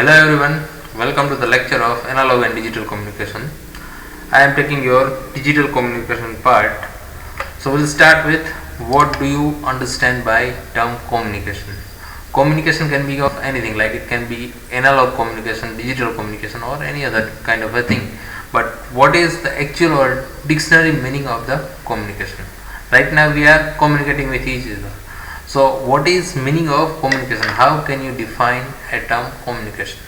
Hello everyone, welcome to the lecture of Analog and Digital Communication. I am taking your digital communication part. So we'll start with what do you understand by term communication. Communication can be of anything, like it can be analog communication, digital communication, or any other kind of a thing. But what is the actual or dictionary meaning of the communication? Right now we are communicating with each other. So what is meaning of communication? How can you define a term communication?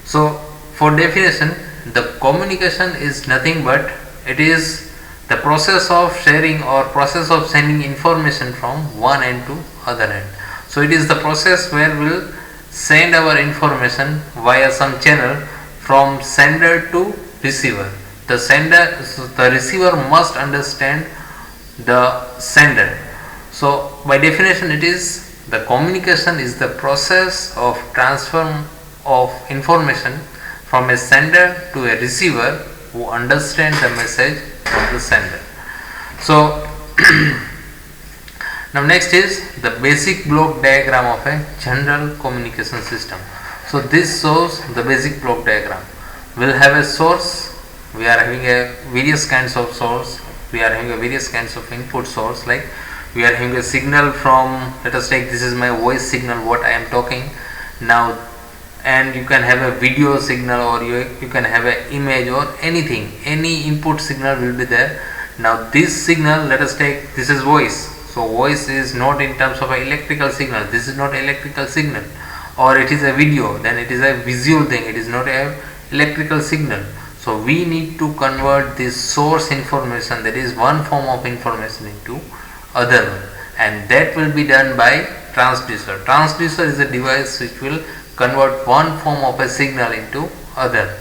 So for definition, the communication is nothing but it is the process of sharing or process of sending information from one end to other end. So it is the process where we'll send our information via some channel from sender to receiver. The receiver must understand the sender. So by definition, it is the communication is the process of transfer of information from a sender to a receiver who understand the message from the sender. So now next is the basic block diagram of a general communication system. So this shows the basic block diagram. We'll have a source. We are having a various kinds of source. We are having a various kinds of input source, like we are having a signal from, let us take, this is my voice signal what I am talking now, and you can have a video signal, or you can have an image or anything, any input signal will be there. Now this signal, let us take, this is voice. So voice is not in terms of an electrical signal, this is not electrical signal. Or it is a video, then it is a visual thing, it is not a electrical signal. So we need to convert this source information, that is one form of information, into other one, and that will be done by transducer. Transducer is a device which will convert one form of a signal into other.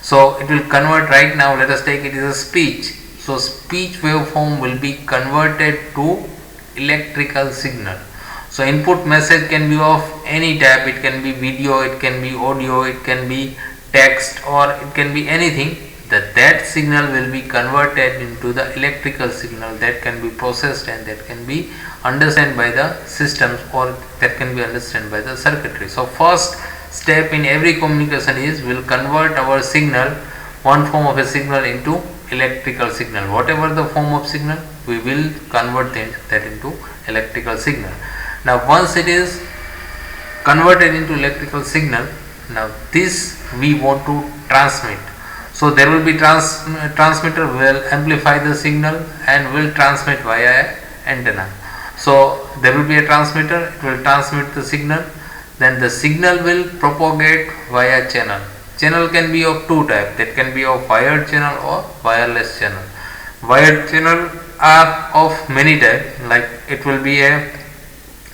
So it will convert, right now let us take, it is a speech. So speech waveform will be converted to electrical signal. So input message can be of any type, it can be video, it can be audio, it can be text, or it can be anything. That signal will be converted into the electrical signal that can be processed and that can be understood by the systems, or that can be understood by the circuitry. So first step in every communication is we'll convert our signal, one form of a signal, into electrical signal. Whatever the form of signal, we will convert that into electrical signal. Now once it is converted into electrical signal, now this we want to transmit. So there will be transmitter will amplify the signal and will transmit via antenna. So there will be a transmitter, it will transmit the signal, then the signal will propagate via channel. Channel can be of two types, that can be of wired channel or wireless channel. Wired channel are of many types, like it will be a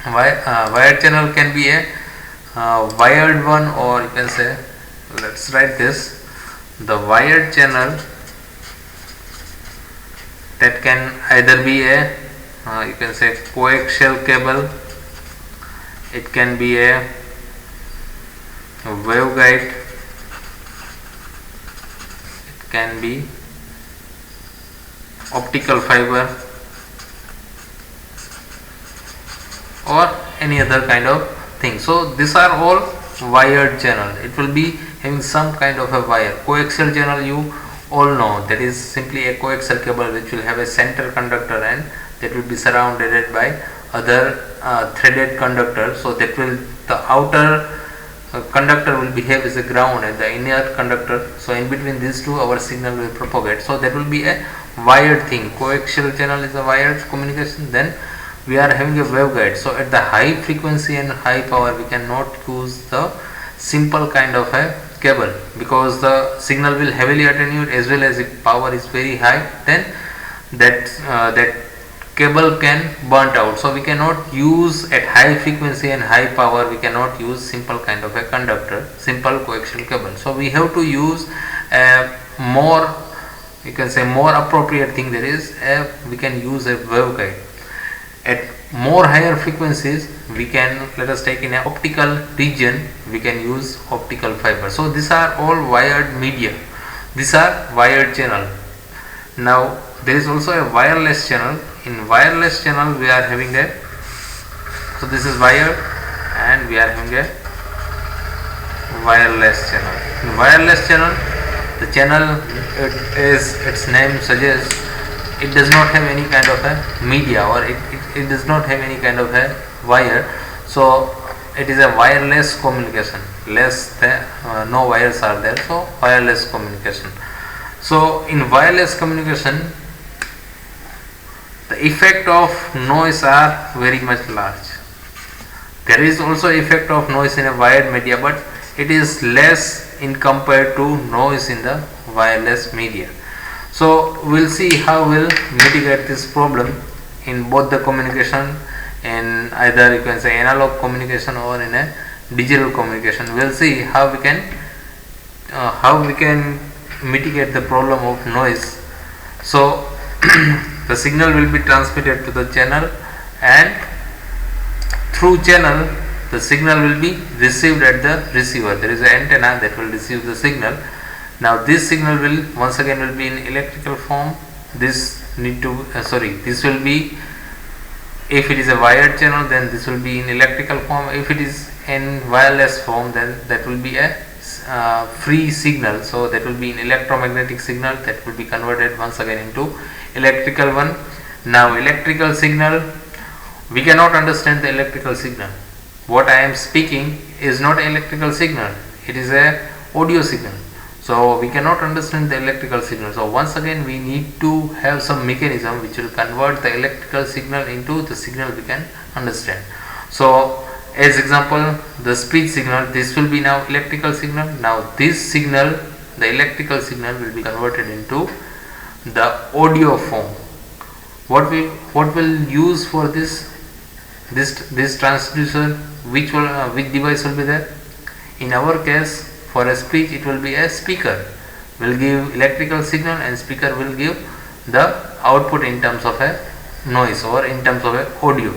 wired channel can be a wired one, or you can say, let's write this, the wired channel that can either be a you can say coaxial cable, it can be a waveguide, it can be optical fiber, or any other kind of thing. So these are all wired channel. It will be having some kind of a wire. Coaxial channel, you all know, that is simply a coaxial cable which will have a center conductor and that will be surrounded by other threaded conductor. So that will, the outer conductor will behave as a ground and the inner conductor, so in between these two our signal will propagate. So that will be a wired thing. Coaxial channel is a wired communication. Then we are having a waveguide. So at the high frequency and high power we cannot use the simple kind of a cable, because the signal will heavily attenuate, as well as if power is very high, then that cable can burnt out. So we cannot use at high frequency and high power, we cannot use simple kind of a conductor, simple coaxial cable. So we have to use a more, you can say, more appropriate thing, that is we can use a waveguide. At more higher frequencies we can, let us take, in an optical region we can use optical fiber. So these are all wired media, these are wired channel. Now there is also a wireless channel. In wireless channel we are having a, so this is wired and we are having a wireless channel. In wireless channel, the channel, its name suggests, it does not have any kind of a media, or it does not have any kind of a wire. So it is a wireless communication, less than no wires are there, so wireless communication. So in wireless communication, the effect of noise are very much large. There is also effect of noise in a wired media, but it is less in compared to noise in the wireless media. So we'll see how we'll mitigate this problem in both the communication, in either you can say analog communication or in a digital communication. We'll see how we can mitigate the problem of noise. So the signal will be transmitted to the channel, and through channel the signal will be received at the receiver. There is an antenna that will receive the signal. Now this signal will once again will be in electrical form. This will be, if it is a wired channel, then this will be in electrical form. If it is in wireless form, then that will be a free signal. So that will be an electromagnetic signal that will be converted once again into electrical one. Now electrical signal, we cannot understand the electrical signal. What I am speaking is not electrical signal, it is a audio signal. So we cannot understand the electrical signal. So once again we need to have some mechanism which will convert the electrical signal into the signal we can understand. So as example, the speech signal, this will be now electrical signal. Now this signal, the electrical signal, will be converted into the audio form. What will use for this transducer? Which device will be there? In our case, for a speech, it will be a speaker. Will give electrical signal, and speaker will give the output in terms of a noise or in terms of a audio.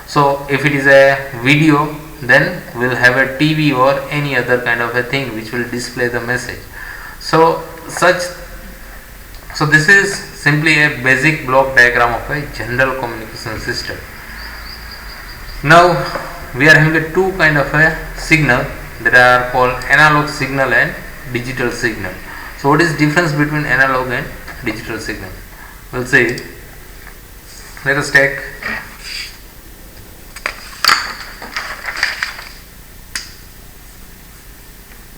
So if it is a video, then we'll have a TV or any other kind of a thing which will display the message. So this is simply a basic block diagram of a general communication system. Now we are having a two kind of a signal that are called analog signal and digital signal. So what is difference between analog and digital signal? We'll see. Let us take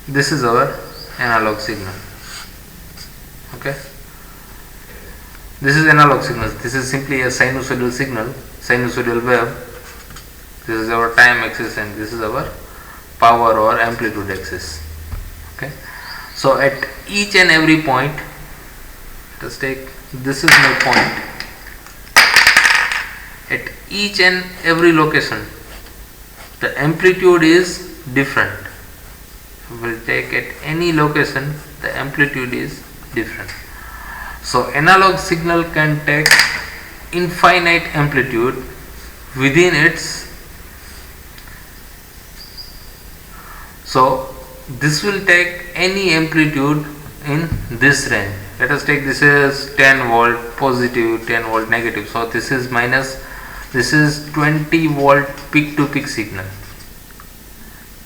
this is our analog signal. Okay, this is analog signal. This is simply a sinusoidal signal, sinusoidal wave. This is our time axis and this is our power or amplitude axis. Okay, so at each and every point, let us take, this is my point. At each and every location, the amplitude is different. We'll take at any location, the amplitude is different. So analog signal can take infinite amplitude within its, so this will take any amplitude in this range. Let us take, this is 10 volt positive, 10 volt negative. So this is minus, this is 20 volt peak to peak signal,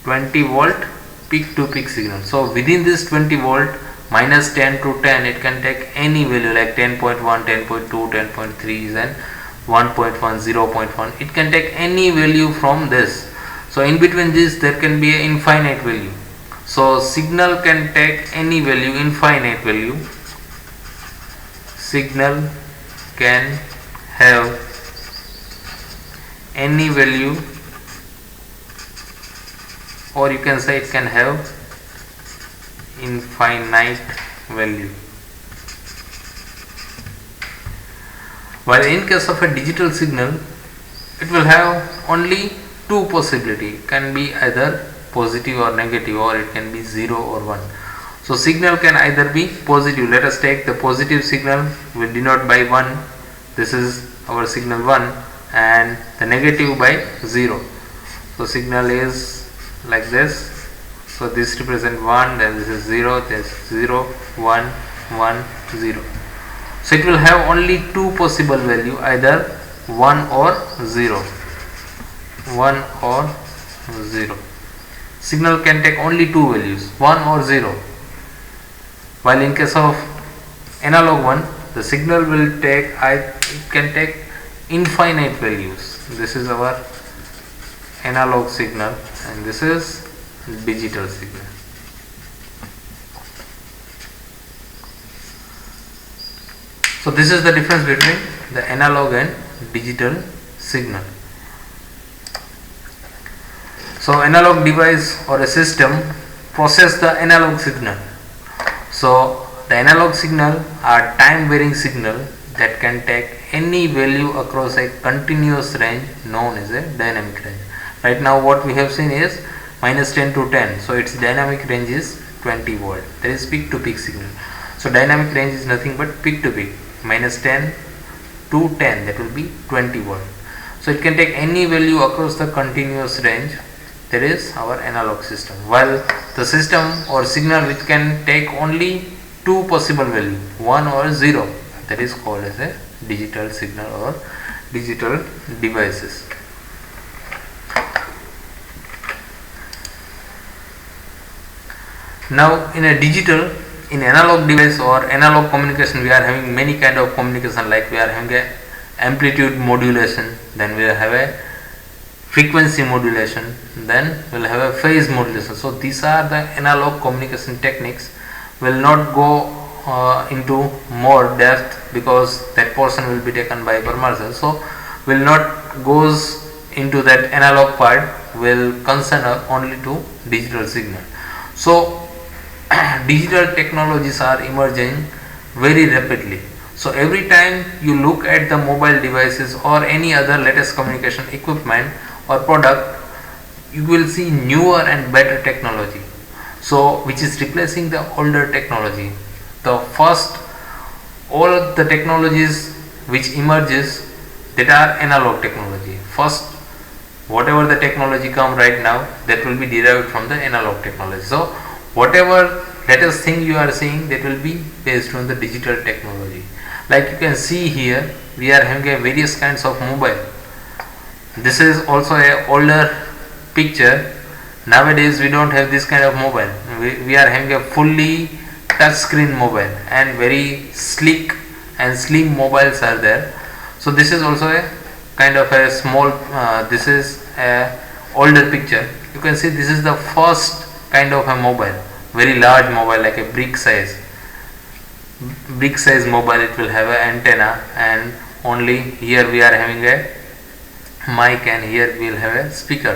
20 volt peak to peak signal. So within this 20 volt, minus 10 to 10, it can take any value like 10.1, 10.2, 10.3 and 1.1, 0.1. It can take any value from this. So in between this there can be an infinite value. So signal can take any value, infinite value. Signal can have any value, or you can say it can have infinite value. While in case of a digital signal, it will have only two possibility. It can be either positive or negative, or it can be 0 or 1. So signal can either be positive. Let us take the positive signal, we denote by 1. This is our signal 1, and the negative by 0. So signal is like this. So this represent 1, then this is 0, this is 0, 1, 1, 0. So it will have only two possible value, either 1 or 0. 1 or 0. signal can take only two values, 1 or 0, while in case of analog one, the signal will take, it can take infinite values. This is our analog signal and this is digital signal. So this is the difference between the analog and digital signal. So analog device or a system process the analog signal. So the analog signal are time varying signal that can take any value across a continuous range known as a dynamic range. Right now what we have seen is -10 to 10, so its dynamic range is 20 volt. That is peak to peak signal. So dynamic range is nothing but peak to peak, -10 to 10, that will be 20 volt. So it can take any value across the continuous range. That is our analog system, while the system or signal which can take only two possible value, 1 or 0, that is called as a digital signal or digital devices. Now in analog device or analog communication, we are having many kind of communication, like we are having a amplitude modulation, then we have a frequency modulation, then we will have a phase modulation. So these are the analog communication techniques. Will not go into more depth because that portion will be taken by Parmarsal. So will not goes into that analog part, will concern only to digital signal. So digital technologies are emerging very rapidly. So every time you look at the mobile devices or any other latest communication equipment or product, you will see newer and better technology, so which is replacing the older technology. The first, all of the technologies which emerges, that are analog technology. First, whatever the technology come right now, that will be derived from the analog technology. So whatever latest thing you are seeing, that will be based on the digital technology. Like you can see here, we are having a various kinds of mobile. This is also a older picture. Nowadays we don't have this kind of mobile. We are having a fully touch screen mobile, and very sleek and slim mobiles are there. So this is also a kind of a small, this is a older picture. You can see this is the first kind of a mobile, very large mobile, like a brick size mobile. It will have an antenna, and only here we are having a mic, and here we will have a speaker.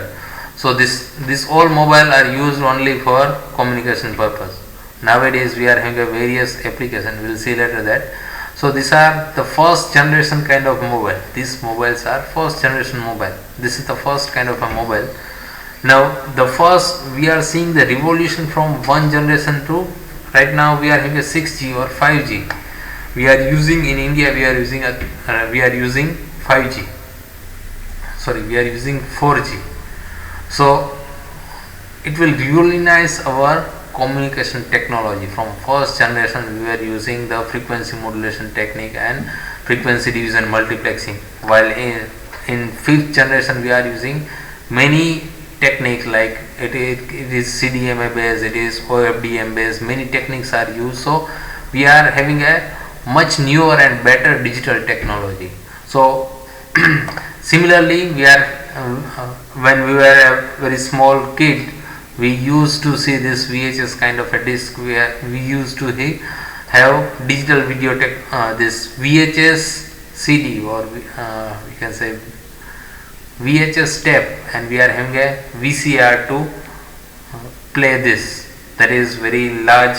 So this all mobile are used only for communication purpose. Nowadays we are having a various application, we will see later that. So these are the first generation kind of mobile. These mobiles are first generation mobile. This is the first kind of a mobile. Now the first, we are seeing the revolution from one generation to right now we are having a 6G or 5G. We are using in India, we are using 5G. Sorry, we are using 4G. So it will revolutionize our communication technology. From first generation we were using the frequency modulation technique and frequency division multiplexing, while in fifth generation we are using many techniques, like it is CDMA based, it is OFDM based, many techniques are used. So we are having a much newer and better digital technology. So similarly, we are when we were a very small kid, we used to see this VHS kind of a disc, where we used to have digital video this VHS CD, or we can say VHS tape, and we are having a VCR to play this. That is very large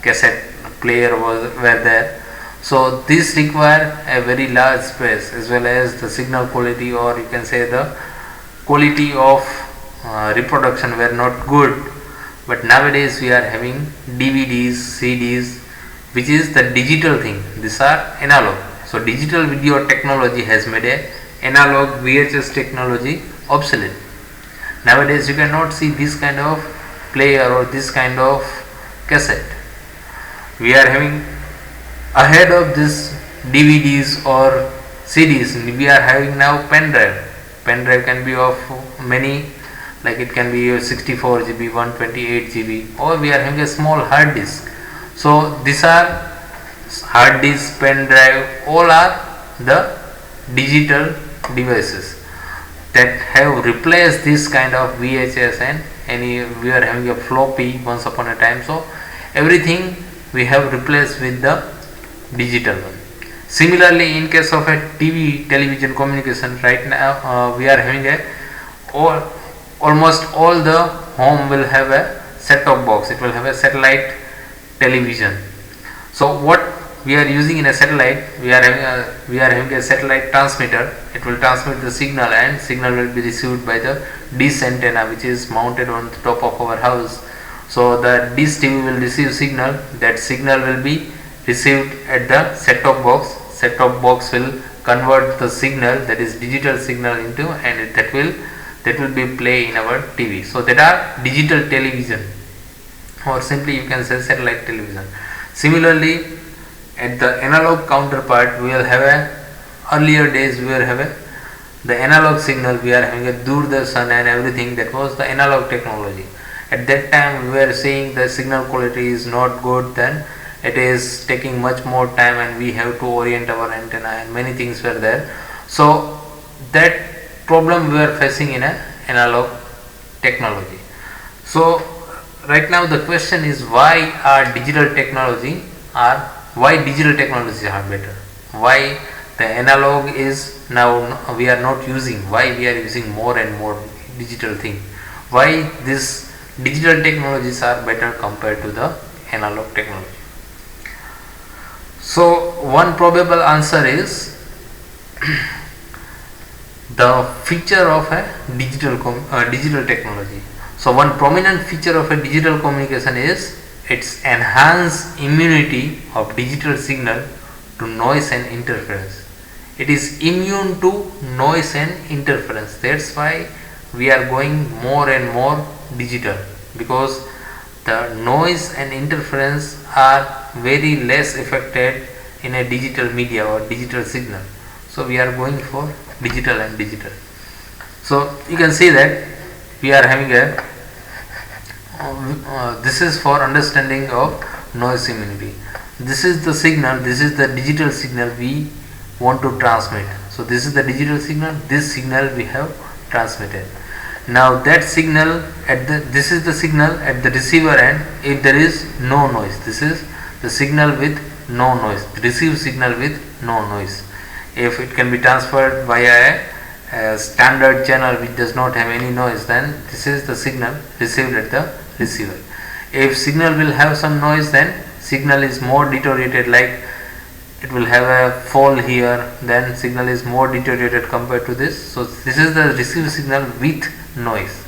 cassette player were there. So this require a very large space, as well as the signal quality, or you can say the quality of reproduction were not good. But nowadays we are having DVDs, CDs, which is the digital thing. These are analog. So digital video technology has made a analog VHS technology obsolete. Nowadays you cannot see this kind of player or this kind of cassette. We are having ahead of this DVDs or CDs, we are having now pen drive. Pen drive can be of many like it can be a 64 GB, 128 GB, or we are having a small hard disk. So these are hard disk, pen drive, all are the digital devices that have replaced this kind of VHS, and we are having a floppy once upon a time. So everything we have replaced with the digital one. Similarly, in case of a television communication, right now we are having almost all the home will have a set-top box. It will have a satellite television. So what we are using in a satellite, we are having a satellite transmitter. It will transmit the signal, and signal will be received by the dish antenna, which is mounted on the top of our house. So the dish TV will receive signal. That signal will be received at the set-top box. Set-top box will convert the signal, that is digital signal, into, and that will be play in our TV. So that are digital television, or simply you can say satellite television. Similarly, at the analog counterpart, we will have earlier days we will have the analog signal. We are having a Doordarshan and everything. That was the analog technology. At that time we were seeing the signal quality is not good, then it is taking much more time, and we have to orient our antenna, and many things were there. So that problem we were facing in an analog technology. So right now the question is, why digital technologies are better? Why the analog is now we are not using? Why we are using more and more digital thing? Why these digital technologies are better compared to the analog technology? So one probable answer is the feature of a digital technology. So one prominent feature of a digital communication is its enhanced immunity of digital signal to noise and interference. It is immune to noise and interference. That's why we are going more and more digital, because the noise and interference are very less affected in a digital media or digital signal. So we are going for digital and digital. So you can see that we are having this is for understanding of noise immunity. This is the signal, this is the digital signal we want to transmit. So this is the digital signal, this signal we have transmitted. Now that signal this is the signal at the receiver end. If there is no noise, this is the signal with no noise, the received signal with no noise. If it can be transferred via a standard channel which does not have any noise, then this is the signal received at the receiver. If signal will have some noise, then signal is more deteriorated, like it will have a fall here, then signal is more deteriorated compared to this. So this is the received signal with noise,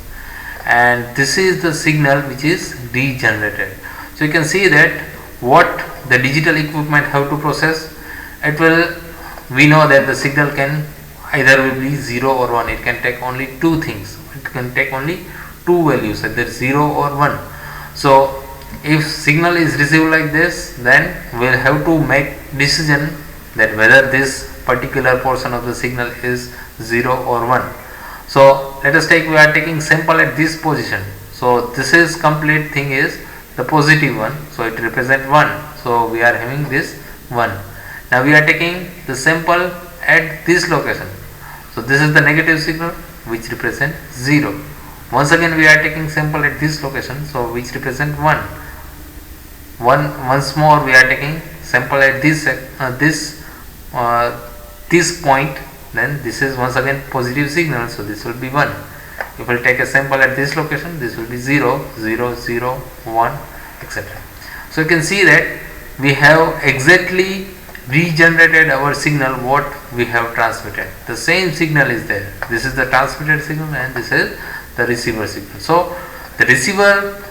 and this is the signal which is regenerated. So you can see that what the digital equipment have to process, we know that the signal can either will be 0 or 1. It can take only two things. It can take only two values, either 0 or 1. So if signal is received like this, then we will have to make decision that whether this particular portion of the signal is 0 or 1. So let us take, we are taking sample at this position. So this is complete thing is the positive one, so it represents 1. So we are having this 1. Now we are taking the sample at this location. So this is the negative signal which represent 0. Once again we are taking sample at this location, so which represent 1. Once more we are taking sample at this point, then this is once again positive signal, so this will be 1. If we take a sample at this location, this will be 0, 0, 0, 1, etc. So you can see that we have exactly regenerated our signal what we have transmitted. The same signal is there. This is the transmitted signal and this is the receiver signal. So the receiver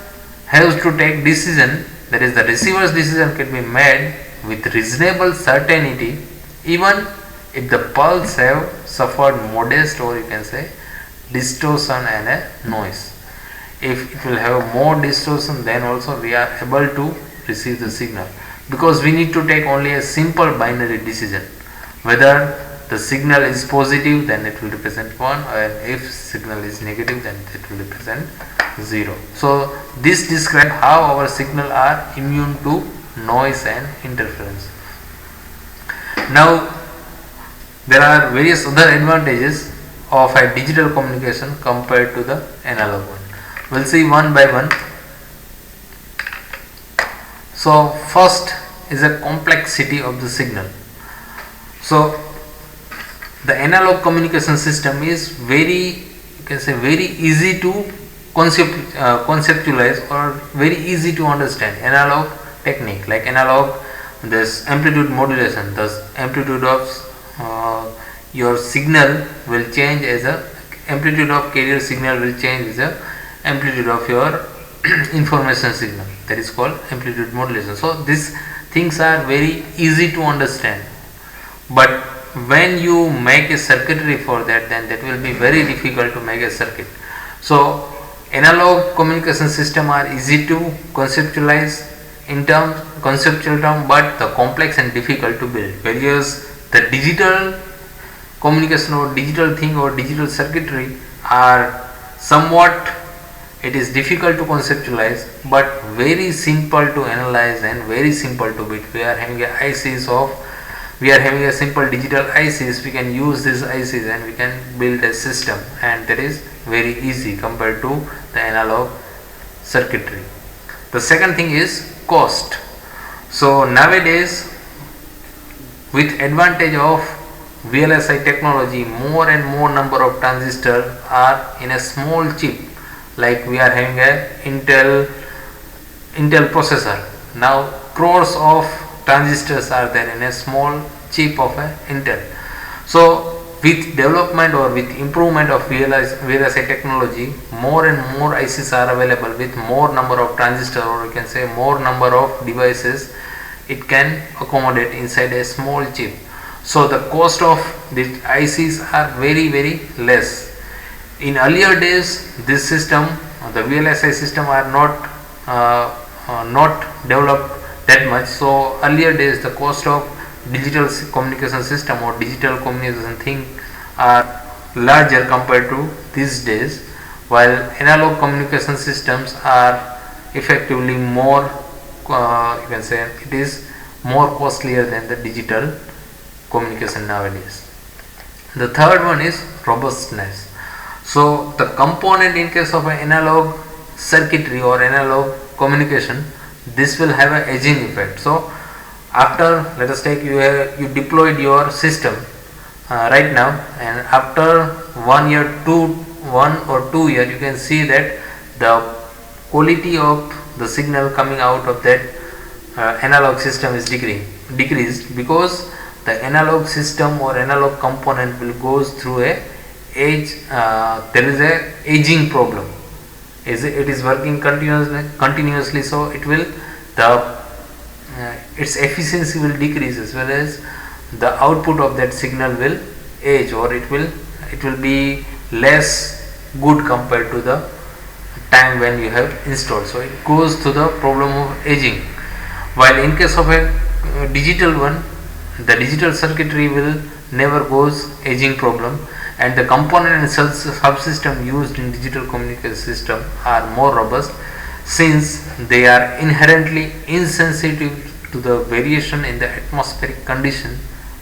has to take decision, that is the receiver's decision can be made with reasonable certainty even if the pulse have suffered modest, or you can say, distortion and a noise. If it will have more distortion, then also we are able to receive the signal, because we need to take only a simple binary decision whether the signal is positive, then it will represent 1, and if signal is negative, then it will represent 0. So this describes how our signal are immune to noise and interference. Now there are various other advantages of a digital communication compared to the analog one. We'll see one by one. So first is a complexity of the signal. So the analog communication system is very, you can say, very easy to conceptualize or very easy to understand. Analog technique, like analog, this amplitude modulation, the amplitude of your signal will change as a amplitude of carrier signal will change as a amplitude of your information signal, that is called amplitude modulation. So these things are very easy to understand, but when you make a circuitry for that, then that will be very difficult to make a circuit. So analog communication system are easy to conceptualize in conceptual term, but the complex and difficult to build, whereas the digital communication or digital thing or digital circuitry are somewhat, it is difficult to conceptualize but very simple to analyze and very simple to build. We are having a simple digital ICs, we can use these ICs and we can build a system, and that is very easy compared to the analog circuitry. The second thing is cost. So nowadays, with advantage of VLSI technology, more and more number of transistors are in a small chip. Like we are having a Intel processor. Now crores of transistors are there in a small chip of a Intel. So with development or with improvement of VLSI technology, more and more ICs are available with more number of transistors, or you can say more number of devices it can accommodate inside a small chip. So the cost of the ICs are very, very less. In earlier days, this system, the VLSI system, are not developed that much. So earlier days, the cost of digital communication system or digital communication thing are larger compared to these days, while analog communication systems are effectively more, you can say, it is more costlier than the digital communication nowadays. The third one is robustness. So the component, in case of an analog circuitry or analog communication, this will have an aging effect. So after, let us take, you deployed your system right now, and after 1 or 2 years, you can see that the quality of the signal coming out of that analog system is decreased, because the analog system or analog component will goes through a there is a aging problem. It is working continuously, so it will its efficiency will decrease, as well as the output of that signal will age, or it will be less good compared to the time when you have installed. So it goes to the problem of aging. While in case of a digital one, the digital circuitry will never goes aging problem, and the component and subsystem used in digital communication system are more robust, since they are inherently insensitive to the variation in the atmospheric condition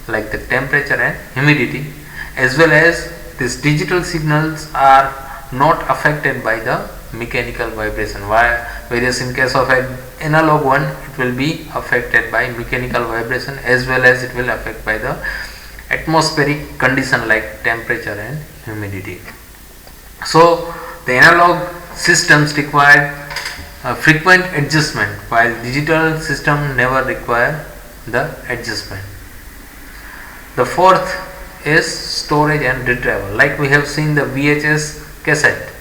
like the temperature and humidity, as well as these digital signals are not affected by the mechanical vibration, whereas in case of an analog one, it will be affected by mechanical vibration, as well as it will affect by the atmospheric condition like temperature and humidity. So the analog systems require frequent adjustment, while digital system never require the adjustment. The fourth is storage and retrieval. Like we have seen the VHS cassette,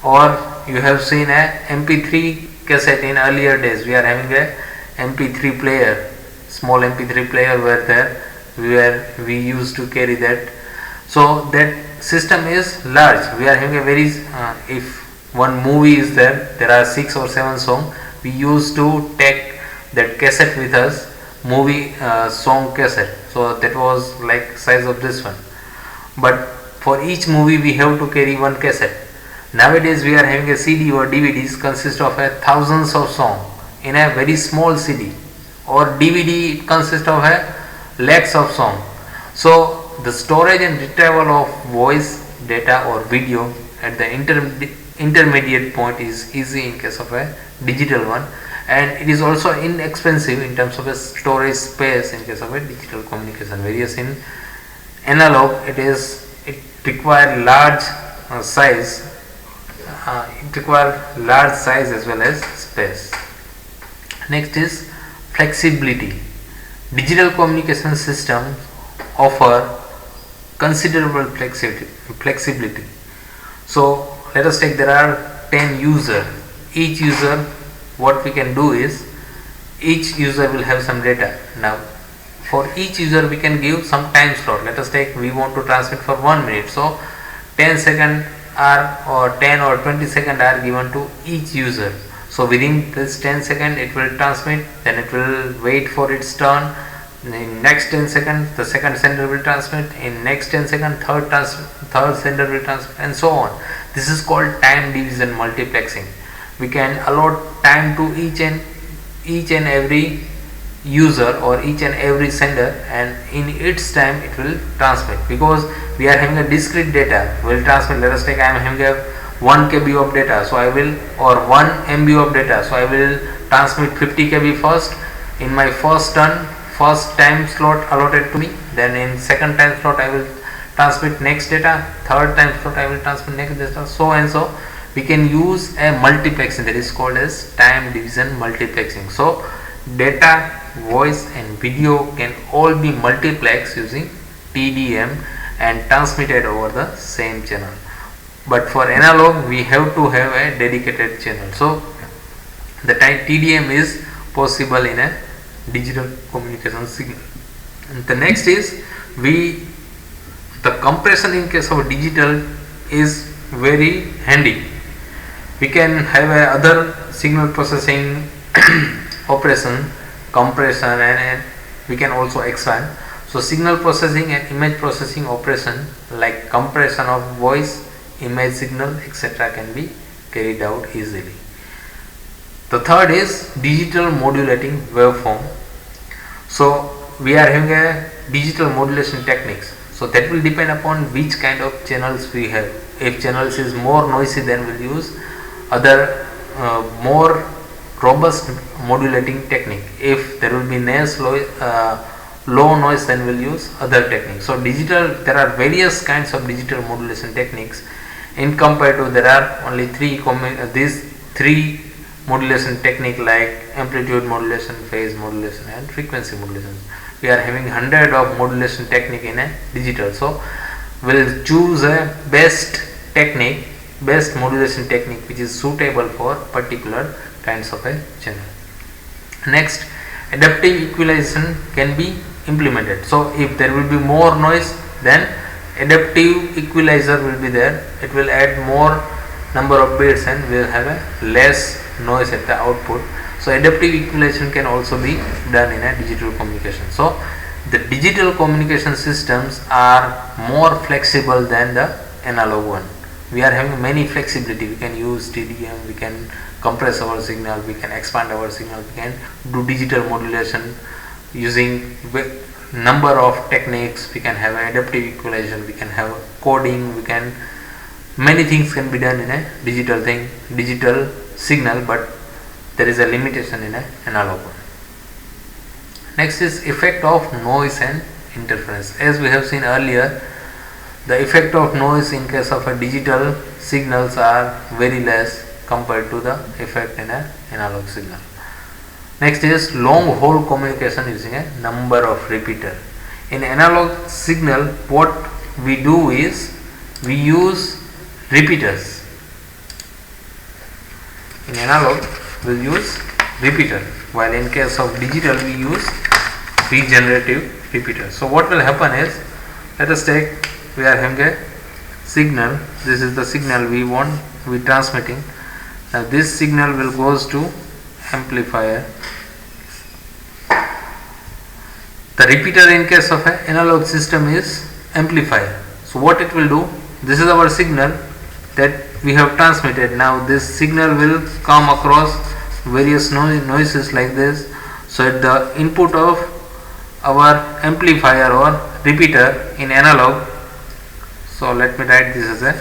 or you have seen a MP3 cassette in earlier days. We are having a MP3 player, small MP3 player were there, where we used to carry that. So that system is large. We are having a very if one movie is there are 6 or 7 songs, we used to take that cassette with us, movie song cassette. so that was like size of this one, but for each movie we have to carry one cassette. Nowadays we are having a CD or DVDs consist of thousands of songs in a very small CD, or DVD it consists of lakhs of songs. So the storage and retrieval of voice data or video at the intermediate point is easy in case of a digital one, and it is also inexpensive in terms of a storage space in case of a digital communication. Whereas in analog it requires large size. It requires large size as well as space. Next is flexibility. Digital communication systems offer considerable flexibility. So let us take, there are 10 users. Each user, what we can do is, each user will have some data. Now for each user we can give some time slot. Let us take, we want to transmit for 1 minute, so 10 second are, or 10 or 20 second are given to each user. So within this 10 second it will transmit, then it will wait for its turn. In next 10 seconds the second sender will transmit, in next 10 seconds third sender will transmit, and so on. This is called time division multiplexing. We can allot time to each and every user or each and every sender, and in its time it will transmit, because we are having a discrete data will transmit. Let us take, I am having a 1 KB of data, so I will, or 1 MB of data, so I will transmit 50 KB first in my first turn, first time slot allotted to me. Then in second time slot I will transmit next data, third time slot I will transmit next data, so and so. We can use a multiplexing that is called as time division multiplexing. So data, voice and video can all be multiplexed using TDM and transmitted over the same channel. But for analog we have to have a dedicated channel. So the TDM is possible in a digital communication signal. And the next is, the compression in case of digital is very handy. We can have a other signal processing operation, compression, and we can also expand. So signal processing and image processing operation like compression of voice, image signal, etc. can be carried out easily. The third is digital modulating waveform. So we are having a digital modulation techniques. So that will depend upon which kind of channels we have. If channels is more noisy, then we'll use other more robust modulating technique. If there will be low noise, then we'll use other techniques. So digital, there are various kinds of digital modulation techniques. In compared to, there are only these three modulation technique like amplitude modulation, phase modulation and frequency modulation. We are having 100 of modulation technique in a digital. So we'll choose a best modulation technique which is suitable for particular kinds of a channel. Next, adaptive equalization can be implemented. So if there will be more noise, then adaptive equalizer will be there. It will add more number of bits and we will have a less noise at the output. So adaptive equalization can also be done in a digital communication. So the digital communication systems are more flexible than the analog one. We are having many flexibility. We can use TDM, we can compress our signal, we can expand our signal, we can do digital modulation using number of techniques. We can have adaptive equalization, we can have coding, many things can be done in a digital signal, but there is a limitation in an analog one. Next is effect of noise and interference. As we have seen earlier, the effect of noise in case of a digital signals are very less compared to the effect in an analog signal. Next is long haul communication using a number of repeater. In analog signal, what we do is we use repeaters. In analog we will use repeater, while in case of digital we use regenerative repeater. So what will happen is, let us take, we are having a signal. This is the signal we transmitting. Now this signal will goes to amplifier. The repeater in case of an analog system is amplifier. So what it will do, this is our signal that we have transmitted. Now this signal will come across various noises like this. So at the input of our amplifier or repeater in analog, so let me write this as a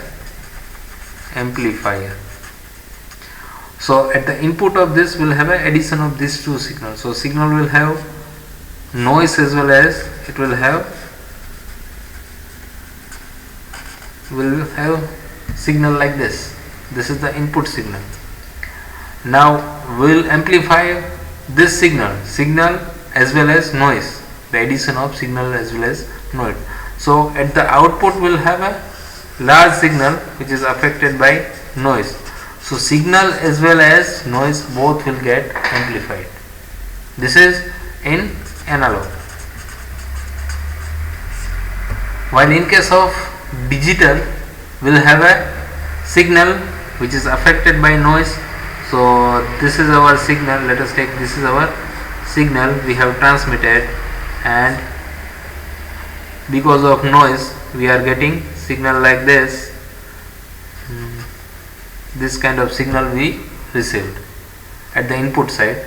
amplifier. So at the input of this will have an addition of these two signals. So signal will have noise as well as it will have signal like this. This is the input signal. Now we will amplify this signal as well as noise, the addition of signal as well as noise. So at the output will have a large signal which is affected by noise. So signal as well as noise both will get amplified. This is in analog. While in case of digital, we will have a signal which is affected by noise. So this is our signal. Let us take this is our signal we have transmitted, and because of noise we are getting signal like this. This kind of signal we received at the input side.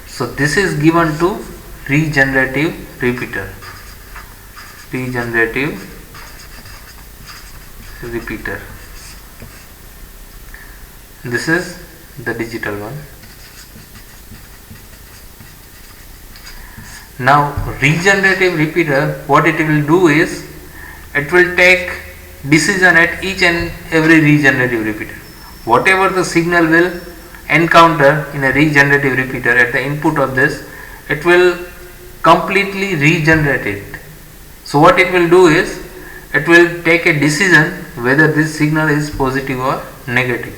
So this is given to regenerative repeater. This is the digital one. Now regenerative repeater, what it will do is it will take decision at each and every regenerative repeater. Whatever the signal will encounter in a regenerative repeater at the input of this, it will completely regenerate it. So what it will do is it will take a decision whether this signal is positive or negative.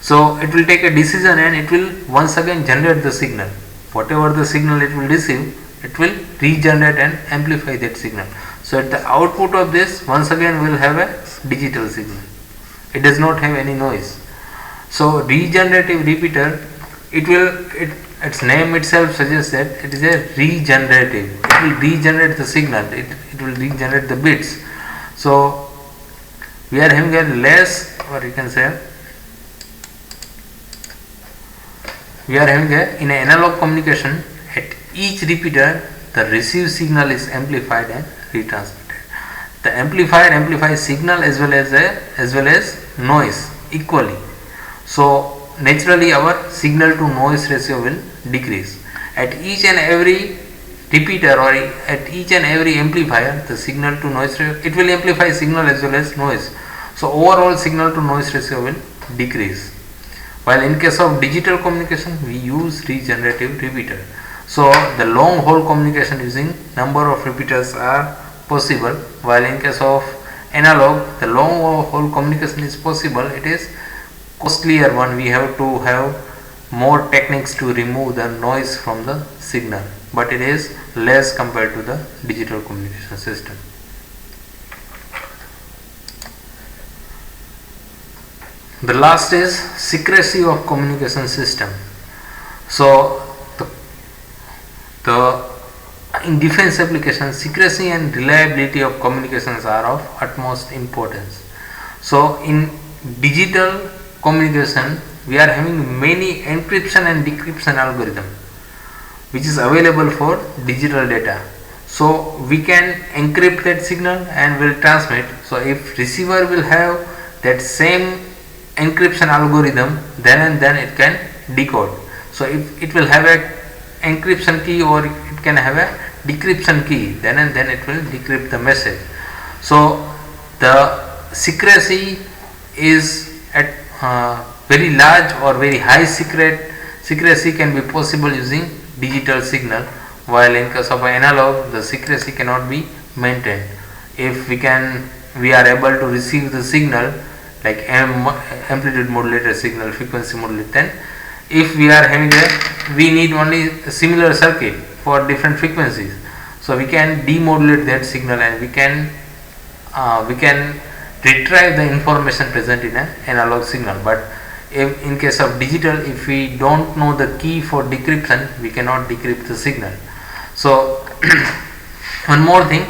So it will take a decision and it will once again generate the signal. Whatever the signal it will receive, it will regenerate and amplify that signal. So at the output of this, once again we will have a digital signal. It does not have any noise. So regenerative repeater, its name itself suggests that it is a regenerative. It will regenerate the signal. It will regenerate the bits. So we are having a less, or you can say, we are having in an analog communication, at each repeater the received signal is amplified and retransmitted. The amplifier amplifies signal as well as noise equally. So naturally our signal to noise ratio will decrease. At each and every repeater or at each and every amplifier, the signal to noise ratio, it will amplify signal as well as noise. So overall signal to noise ratio will decrease. While in case of digital communication, we use regenerative repeater. So the long haul communication using number of repeaters are possible, while in case of analog, the long haul communication is possible. It is costlier one. We have to have more techniques to remove the noise from the signal, but it is less compared to the digital communication system. The last is secrecy of communication system. So in defense applications, secrecy and reliability of communications are of utmost importance. So in digital communication, we are having many encryption and decryption algorithm which is available for digital data. So we can encrypt that signal and will transmit. So if receiver will have that same encryption algorithm, then and then it can decode. So if it will have a encryption key or it can have a decryption key, then and then it will decrypt the message. So the secrecy is at very large or very high secrecy can be possible using digital signal, while in case of analog the secrecy cannot be maintained. If we are able to receive the signal like amplitude modulated signal, frequency modulated, then if we are having we need only a similar circuit for different frequencies, so we can demodulate that signal and we can retrieve the information present in an analog signal. But if in case of digital, if we don't know the key for decryption, we cannot decrypt the signal. So One more thing,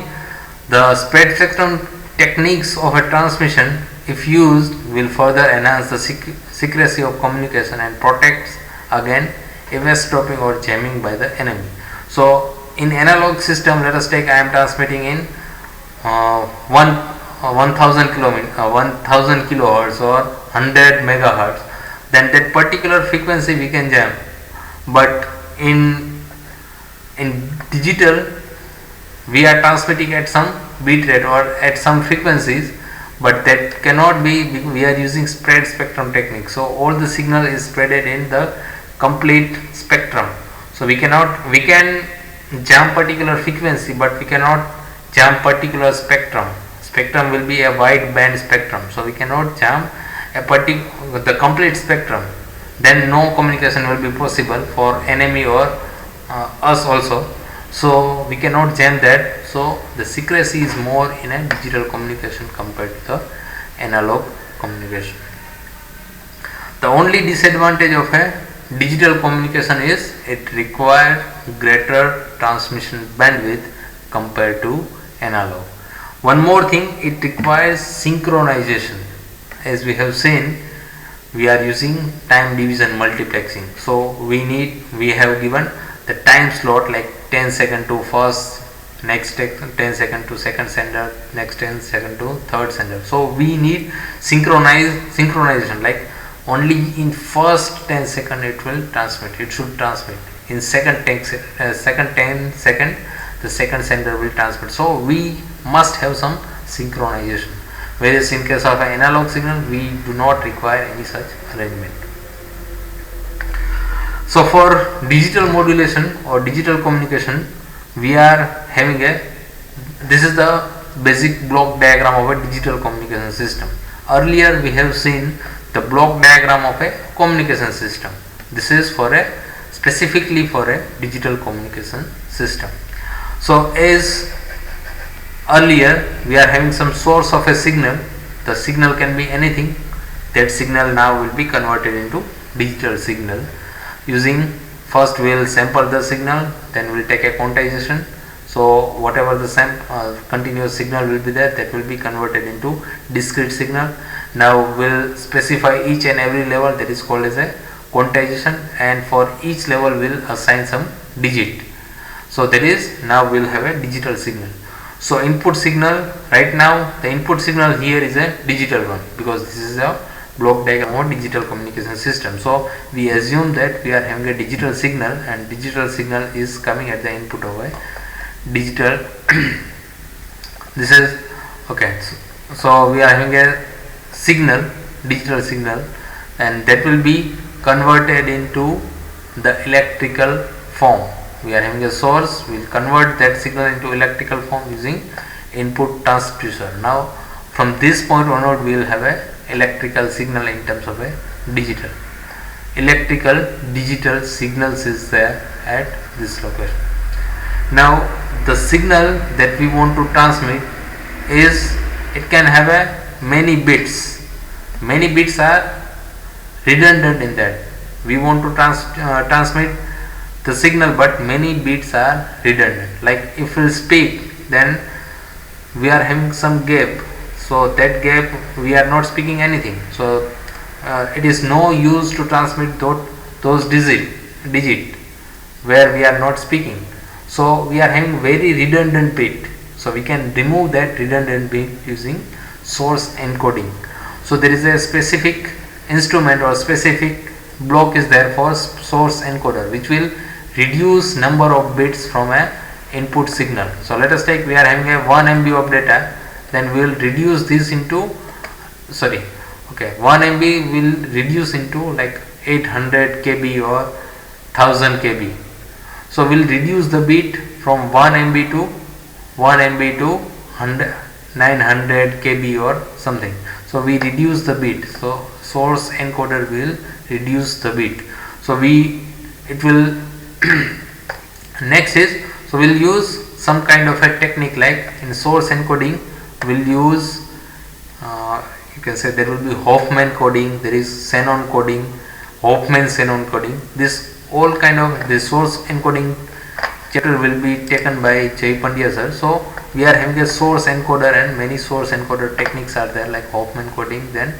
the spread spectrum techniques of a transmission, if used, will further enhance the secrecy of communication and protects against eavesdropping or jamming by the enemy. So in analog system, let us take, I am transmitting in 1000 kilohertz or 100 megahertz, then that particular frequency we can jam. But in digital, we are transmitting at some bit rate or at some frequencies, but that cannot be, we are using spread spectrum technique. So all the signal is spreaded in the complete spectrum. So we can jam particular frequency, but we cannot jam particular spectrum. Spectrum will be a wide band spectrum, so we cannot jam the complete spectrum. Then no communication will be possible for enemy or us also. So we cannot jam that. So the secrecy is more in a digital communication compared to the analog communication. The only disadvantage of a digital communication is it requires greater transmission bandwidth compared to analog. One more thing, it requires synchronization. As we have seen, we are using time division multiplexing. So we have given the time slot like 10 second to first, next 10 second to second sender, next 10 second to third sender. So we need synchronization, like only in first 10 second it will transmit, it should transmit. In second 10 second the second sender will transmit. So we must have some synchronization, whereas in case of an analog signal we do not require any such arrangement. So for digital modulation or digital communication, we are having this is the basic block diagram of a digital communication system. Earlier we have seen the block diagram of a communication system. This is specifically for a digital communication system. So as earlier we are having some source of a signal, the signal can be anything. That signal now will be converted into digital signal. Using, first we will sample the signal, then we will take a quantization. So whatever the continuous signal will be there, that will be converted into discrete signal. Now we will specify each and every level, that is called as a quantization, and for each level we will assign some digit. So that is, now we will have a digital signal. So input signal, right now the input signal here is a digital one, because this is a block diagram or digital communication system. So we assume that we are having a digital signal, and digital signal is coming at the input of a digital this is okay. So we are having a signal, digital signal, and that will be converted into the electrical form. We are having a source, we will convert that signal into electrical form using input transducer. Now from this point onward we will have a electrical signal in terms of a digital. Electrical digital signals is there at this location. Now the signal that we want to transmit is, it can have a many bits. Many bits are redundant in that. We want to transmit the signal, but many bits are redundant. Like if we speak, then we are having some gap. So that gap we are not speaking anything. So it is no use to transmit those digit where we are not speaking. So we are having very redundant bit. So we can remove that redundant bit using source encoding. So there is a specific instrument or specific block is there for source encoder, which will reduce number of bits from a input signal. So let us take, we are having a 1 MB of data, then we will reduce this into 1 MB will reduce into like 800 KB or 1000 KB. So we will reduce the bit from 1 MB to 900 KB or something. So we reduce the bit. So source encoder will reduce the bit. So it will next is, so we'll use some kind of a technique, like in source encoding we'll use you can say there will be Hoffman coding, there is Shannon coding, Hoffman Shannon coding. This all kind of the source encoding chapter will be taken by Jay Pandya sir. So we are having a source encoder, and many source encoder techniques are there, like Hoffman coding, then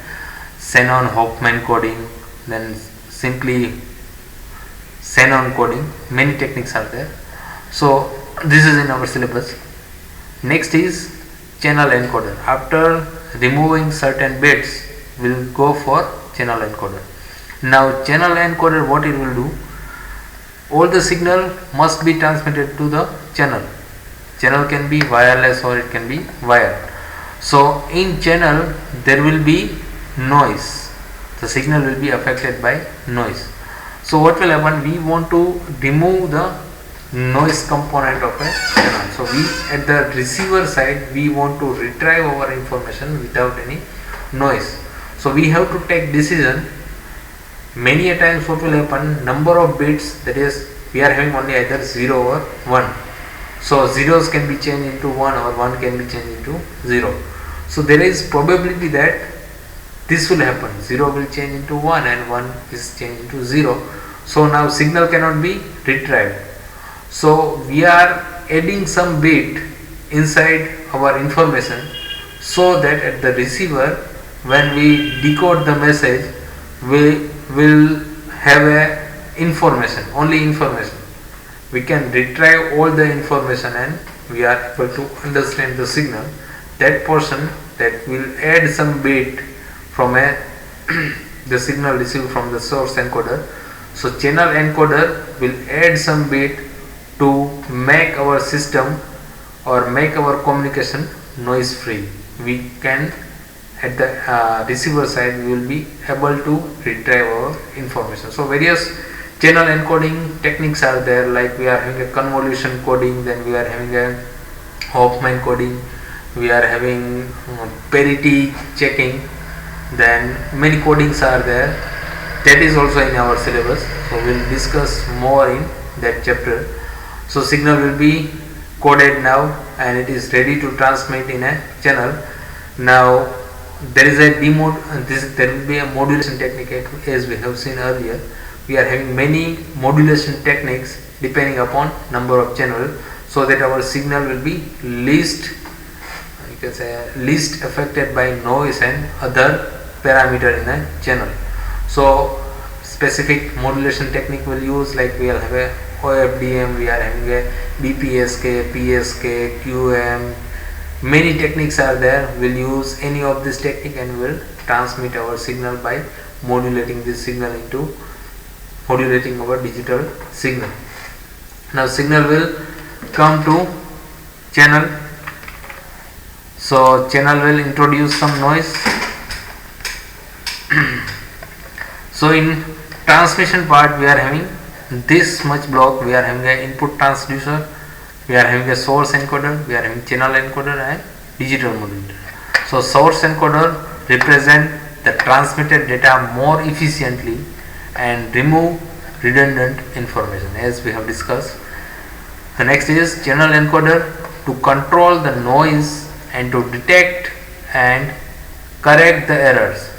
Shannon-Hoffman coding, then simply Shannon coding. Many techniques are there. So this is in our syllabus. Next is channel encoder. After removing certain bits, we'll go for channel encoder. Now channel encoder, what it will do, all the signal must be transmitted to the channel. Channel can be wireless or it can be wired. So in channel there will be noise. The signal will be affected by noise. So what will happen, we want to remove the noise component of a channel. So we at the receiver side, we want to retrieve our information without any noise. So we have to take decision. Many a times what will happen, number of bits, that is we are having only either 0 or 1. So zeros can be changed into 1 or 1 can be changed into 0. So there is probability that this will happen. 0 will change into 1 and 1 is changed into 0. So now signal cannot be retrieved. So we are adding some bit inside our information, so that at the receiver, when we decode the message, we will have a information, only information. We can retrieve all the information and we are able to understand the signal. That portion that will add some bit from a the signal received from the source encoder. So channel encoder will add some bit to make our system or make our communication noise free. We can at the receiver side, we will be able to retrieve our information. So various channel encoding techniques are there, like we are having a convolution coding, then we are having a Hoffman coding, we are having parity checking, then many codings are there. That is also in our syllabus, so we will discuss more in that chapter. So signal will be coded now and it is ready to transmit in a channel. Now there is a there will be a modulation technique, as we have seen earlier. We are having many modulation techniques depending upon number of channels, so that our signal will be least affected by noise and other parameter in a channel. So specific modulation technique will use, like we will have a OFDM, we are having a BPSK, PSK, QM. Many techniques are there. We'll use any of this technique and we'll transmit our signal by modulating this signal into modulating our digital signal. Now signal will come to channel. So channel will introduce some noise. So in transmission part, we are having this much block. We are having an input transducer, we are having a source encoder, we are having channel encoder and digital modulator. So source encoder represent the transmitted data more efficiently and remove redundant information, as we have discussed. The next is channel encoder, to control the noise and to detect and correct the errors.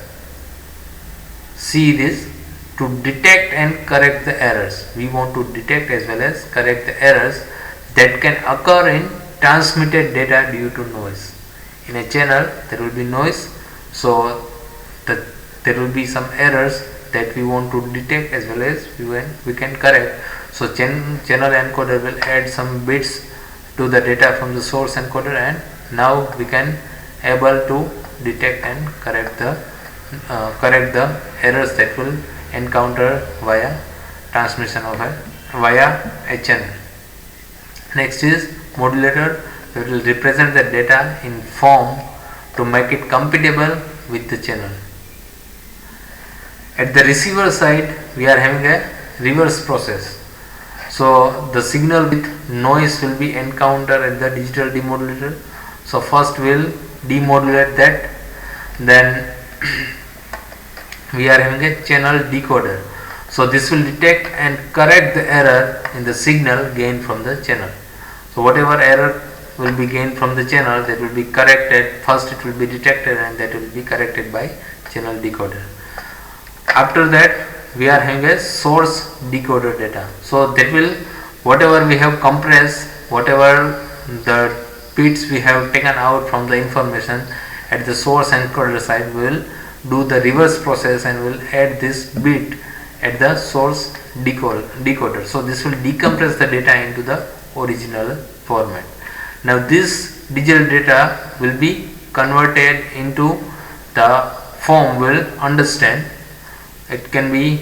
See this, to detect and correct the errors. We want to detect as well as correct the errors that can occur in transmitted data due to noise. In a channel there will be noise, so there will be some errors that we want to detect as well as we can correct. So channel encoder will add some bits to the data from the source encoder, and now we can able to detect and correct the errors that will encounter via transmission of via a channel. Next is modulator, that will represent the data in form to make it compatible with the channel. At the receiver side, we are having a reverse process. So the signal with noise will be encountered at the digital demodulator. So first we will demodulate that, then we are having a channel decoder. So this will detect and correct the error in the signal gained from the channel. So whatever error will be gained from the channel, that will be corrected. First it will be detected and that will be corrected by channel decoder. After that we are having a source decoder data. So that will whatever we have compressed, whatever the bits we have taken out from the information at the source encoder side, we will do the reverse process and will add this bit at the source decoder. So this will decompress the data into the original format. Now this digital data will be converted into the form will understand. It can be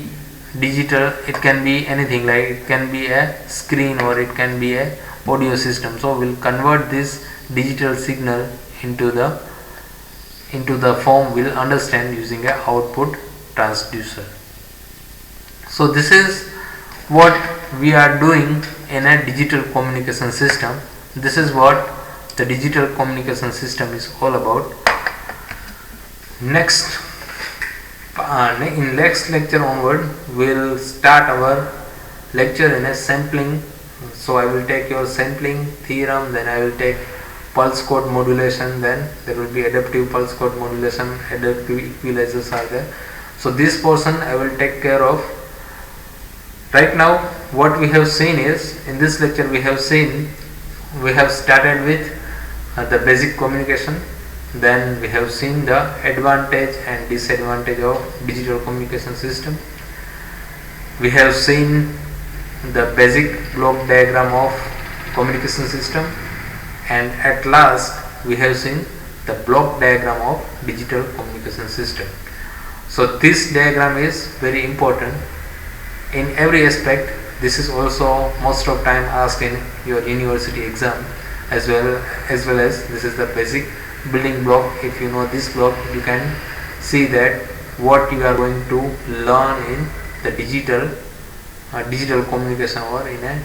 digital, it can be anything, like it can be a screen or it can be a audio system. So we'll convert this digital signal into the form will understand using a output transducer. So this is what we are doing in a digital communication system. This is what the digital communication system is all about. Next, in next lecture onward, we'll start our lecture in a sampling. So I will take your sampling theorem, then I will take pulse code modulation, then there will be adaptive pulse code modulation, adaptive equalizers are there. So this portion I will take care of. Right now what we have seen is, in this lecture we have started with the basic communication, then we have seen the advantage and disadvantage of digital communication system. We have seen the basic block diagram of communication system, and at last we have seen the block diagram of digital communication system. So this diagram is very important in every aspect. This is also most of time asked in your university exam, as well as this is the basic building block. If you know this block, you can see that what you are going to learn in the digital communication, or in a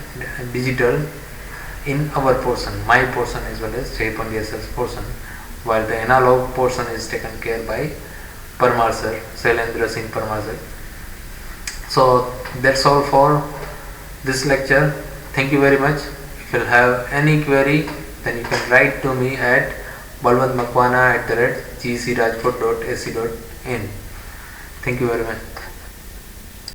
digital, in our portion, my portion, as well as Jai Pandya's portion, while the analog portion is taken care by Parmar sir, Shailendra Singh Parmar sir. So that's all for this lecture. Thank you very much. If you have any query, then you can write to me at balwantmakwana@gcrajkot.ac.in. Thank you very much.